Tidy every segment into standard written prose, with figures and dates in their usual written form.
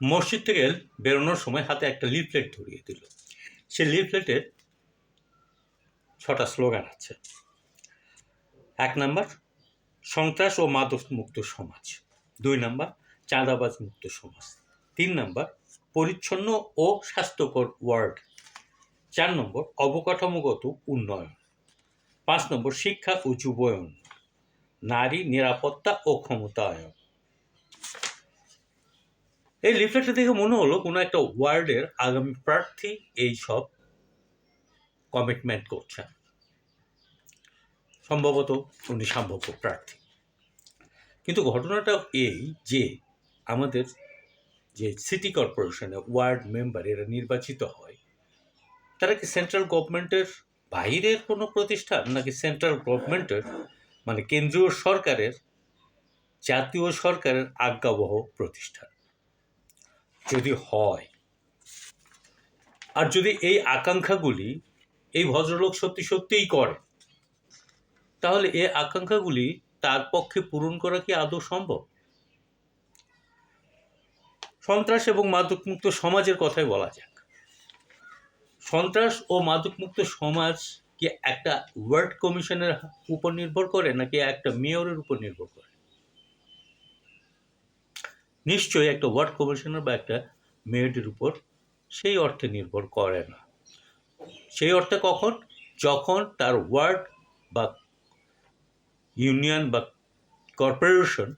মসজিদ থেকে বেরোনোর সময় হাতে একটা লিফলেট ধরিয়ে দিল। সে লিফলেটের 6টা স্লোগান আছে। 1 নাম্বার, সন্ত্রাস ও মাদক মুক্ত সমাজ। 2 নাম্বার, চাঁদাবাজ মুক্ত সমাজ। 3 নাম্বার, পরিচ্ছন্ন ও স্বাস্থ্যকর ওয়ার্ড। 4 নম্বর, অবকাঠামোগত উন্নয়ন। 5 নম্বর, শিক্ষা ও যুবায়ন। নারী নিরাপত্তা ও ক্ষমতায়ন। এই লিফলেটটা দেখে মনে হলো কোনো একটা ওয়ার্ডের আগামী প্রার্থী এই সব কমিটমেন্ট করছেন। সম্ভবত উনি সম্ভাব্য প্রার্থী। কিন্তু ঘটনাটা এই যে আমাদের যে সিটি কর্পোরেশনে ওয়ার্ড মেম্বার এরা নির্বাচিত হয়, তারা কি সেন্ট্রাল গভর্নমেন্টের বাইরের কোনো প্রতিষ্ঠান, নাকি সেন্ট্রাল গভর্নমেন্টের মানে কেন্দ্রীয় সরকারের, জাতীয় সরকারের আজ্ঞাবহ প্রতিষ্ঠান? যদি হয়, আর যদি এই আকাঙ্ক্ষাগুলি এই ভদ্রলোক সত্যি সত্যিই করে, তাহলে এই আকাঙ্ক্ষাগুলি তার পক্ষে পূরণ করা কি আদৌ সম্ভব? সন্ত্রাস এবং মাদকমুক্ত সমাজের কথাই বলা যাক। সন্ত্রাস ও মাদকমুক্ত সমাজ কি একটা ওয়ার্ড কমিশনের উপর নির্ভর করে, নাকি একটা মেয়রের উপর নির্ভর করে? নিশ্চয়ই একটা ওয়ার্ড কমিশনার বা একটা মেয়রের উপর সেই অর্থে নির্ভর করে না। সেই অর্থে কখন? যখন তার ওয়ার্ড বা ইউনিয়ন বা কর্পোরেশন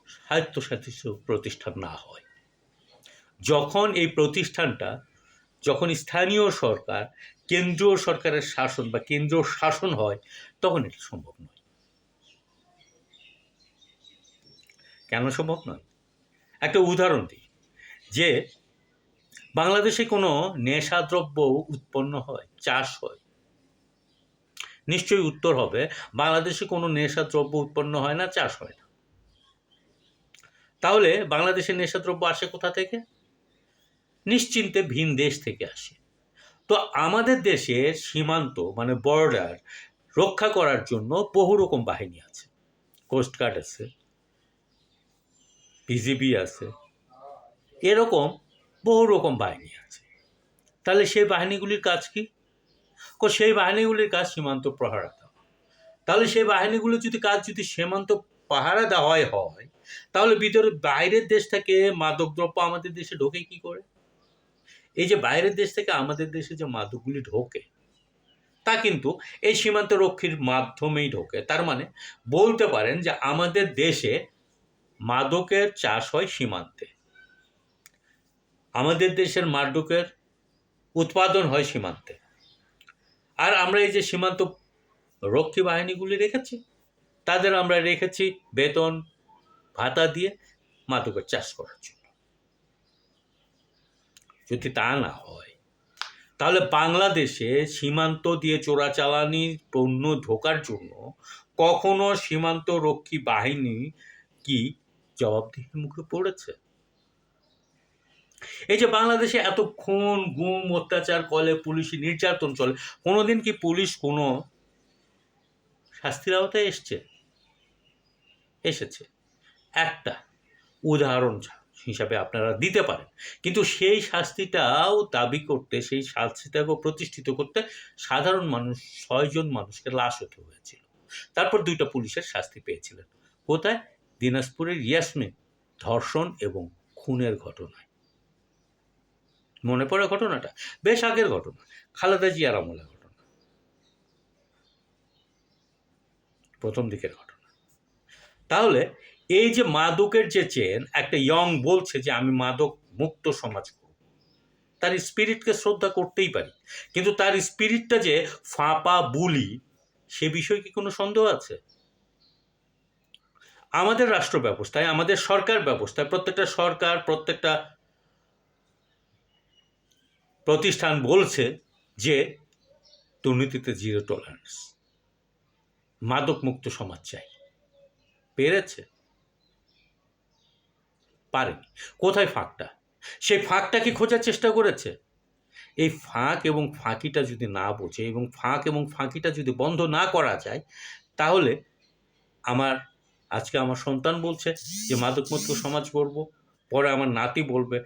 স্বায়ত্তশাসিত প্রতিষ্ঠান না হয়। যখন এই প্রতিষ্ঠানটা, যখন স্থানীয় সরকার কেন্দ্রীয় সরকারের শাসন বা কেন্দ্রীয় শাসন হয়, তখন এটা সম্ভব নয়। কেন সম্ভব নয়? একটা উদাহরণ দিই, যে বাংলাদেশে কোনো নেশাদ্রব্য উৎপন্ন হয়, চাষ হয়? নিশ্চয়ই উত্তর হবে বাংলাদেশে কোনো নেশাদ্রব্য উৎপন্ন হয় না, চাষ হয় না। তাহলে বাংলাদেশের নেশাদ্রব্য আসে কোথা থেকে? নিশ্চিন্তে ভিন দেশ থেকে আসে। তো আমাদের দেশের সীমান্ত মানে বর্ডার রক্ষা করার জন্য বহু রকম বাহিনী আছে। কোস্টগার্ড আছে, বিজিবি আছে, এরকম বহু রকম বাহিনী আছে। তাহলে সেই বাহিনীগুলির কাজ কি? সেই বাহিনীগুলির কাজ সীমান্ত প্রহরা দেওয়া। তাহলে সেই বাহিনীগুলো যদি সীমান্ত পাহারা দেওয়াই হয়, তাহলে বাইরের দেশ থেকে মাদকদ্রব্য আমাদের দেশে ঢোকে কি করে? এই যে বাইরের দেশ থেকে আমাদের দেশে যে মাদকগুলি ঢোকে, তা কিন্তু এই সীমান্ত রক্ষীর মাধ্যমেই ঢোকে। তার মানে বলতে পারেন যে আমাদের দেশে মাদকের চাষ হয় সীমান্তে, আমাদের দেশের মাদকের উৎপাদন হয় সীমান্তে। আর আমরা এই যে সীমান্ত রক্ষী বাহিনীগুলি রেখেছি, তাদের আমরা রেখেছি বেতন ভাতা দিয়ে মাদকের চাষ করার জন্য। যদি তা না হয়, তাহলে বাংলাদেশে সীমান্ত দিয়ে চোরাচালানি পণ্য ঢোকার জন্য কখনো সীমান্ত রক্ষী বাহিনী কি জবাবদিহির মুখে পড়েছে? এই যে বাংলাদেশে এত খুন, গুম, অত্যাচার কলে, পুলিশি নির্যাতন চলে, কোনোদিন কি পুলিশ কোনো শাস্তির আওতায় এসেছে? একটা উদাহরণ হিসাবে আপনারা দিতে পারেন, কিন্তু সেই শাস্তিটাও দাবি করতে, সেই শাস্তিটাকেও প্রতিষ্ঠিত করতে সাধারণ মানুষ 6 জন মানুষকে লাশ হতে হয়েছিল। তারপর 2টা পুলিশের শাস্তি পেয়েছিলেন। কোথায়? দিনাজপুরের ইয়াসমিন ধর্ষণ এবং খুনের ঘটনায়। মনে পড়ে ঘটনাটা? বেশ আগের ঘটনা, খালেদা জিয়ার আমলের ঘটনা, প্রথম দিকের ঘটনা। তাহলে এই যে মাদকের যে চেন, একটা ইয়ং বলছে যে আমি মাদক মুক্ত সমাজ করব, তার স্পিরিটকে শ্রদ্ধা করতেই পারি, কিন্তু তার স্পিরিটটা যে ফাঁপা বুলি, সে বিষয়ে কি কোনো সন্দেহ আছে? আমাদের রাষ্ট্র ব্যবস্থায়, আমাদের সরকার ব্যবস্থায় প্রত্যেকটা সরকার, প্রত্যেকটা প্রতিষ্ঠান বলছে যে দুর্নীতিতে জিরো টলারেন্স, মাদক মুক্ত সমাজ চাই। পেরেছে? পারেনি। কোথায় ফাঁকটা? সেই ফাঁকটা কি খোঁজার চেষ্টা করেছে? এই ফাঁক এবং ফাঁকিটা যদি না বোঝে এবং ফাঁক এবং ফাঁকিটা যদি বন্ধ না করা যায়, তাহলে আমার আজকে আমার সন্তান বলছে যে মাদকমুক্ত সমাজ করব, পরে আমার নাতি বলবে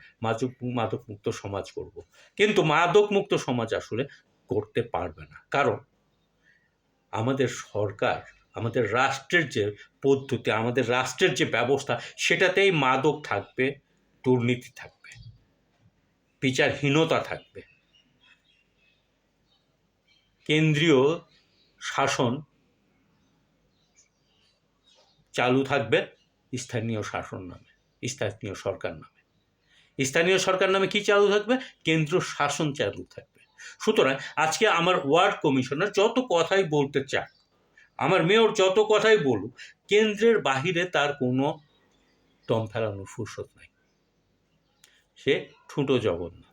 মাদকমুক্ত সমাজ করব। কিন্তু মাদকমুক্ত সমাজ আসলে করতে পারবে না। কারণ আমাদের সরকার, আমাদের রাষ্ট্রের যে পদ্ধতি, আমাদের রাষ্ট্রের যে ব্যবস্থা, সেটাতেই মাদক থাকবে, দুর্নীতি থাকবে, বিচারহীনতা থাকবে। কেন্দ্রীয় শাসন চালু থাকবে স্থানীয় শাসন নামে, স্থানীয় সরকার নামে। স্থানীয় সরকার নামে কি চালু থাকবে? কেন্দ্র শাসন চালু থাকবে। সুতরাং আজকে আমার ওয়ার্ড কমিশনার যত কথাই বলতে চায়, আমার মেয়র যত কথাই বলুক, কেন্দ্রের বাহিরে তার কোনো দম ফেলানোর ফুরসত নাই। সে ঠুঁটো জগন্নাথ।